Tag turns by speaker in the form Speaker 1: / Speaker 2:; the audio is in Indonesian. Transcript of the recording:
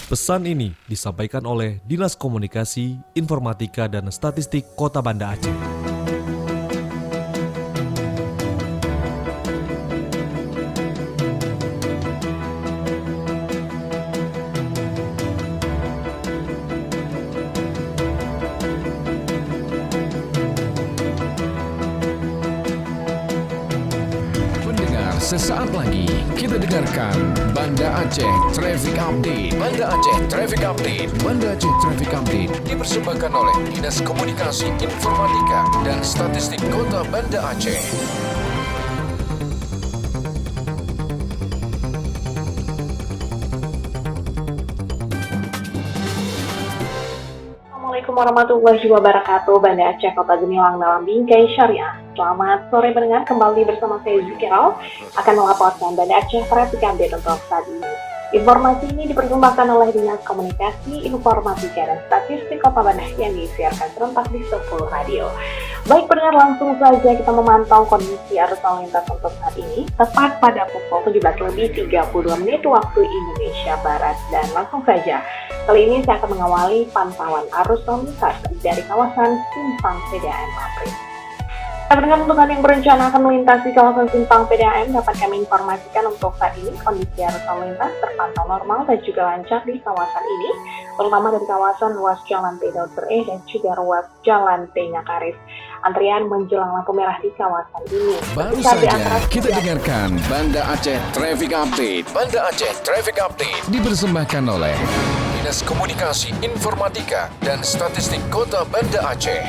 Speaker 1: Pesan ini disampaikan oleh Dinas Komunikasi, Informatika, dan Statistik Kota Banda Aceh.
Speaker 2: Sesaat lagi kita dengarkan Banda Aceh Traffic Update. Banda Aceh Traffic Update. Banda Aceh Traffic Update dipersembahkan oleh Dinas Komunikasi, Informatika, dan Statistik Kota Banda Aceh.
Speaker 3: Assalamualaikum warahmatullahi wabarakatuh. Banda Aceh Kota Gemilang dalam bingkai syariah. Selamat sore pendengar, kembali bersama saya Zikirau akan melaporkan Banda Aceh Traffic Update untuk saat ini. Informasi ini dipersembahkan oleh Dinas Komunikasi, Informatika, dan Statistik Kota Banda yang disiarkan serentak di 10 radio. Baik pendengar, langsung saja kita memantau kondisi arus lalu lintas untuk saat ini tepat pada pukul 17.32 waktu Indonesia Barat. Dan langsung saja kali ini saya akan mengawali pantauan arus lalu lintas dari kawasan Simpang PDAM Aprit. Pendengar, untuk Anda yang berencana akan melintasi kawasan Simpang PDAM, dapat kami informasikan untuk saat ini kondisi arus lalu lintas terpantau normal dan juga lancar di kawasan ini, terutama dari kawasan ruas Jalan T. Dr. E dan juga ruas Jalan T. Nyakarif. Antrian menjelang lampu merah di kawasan ini.
Speaker 2: Baru saja kita dengarkan Banda Aceh Traffic Update. Banda Aceh Traffic Update dipersembahkan oleh Dinas Komunikasi, Informatika, dan Statistik Kota Banda Aceh.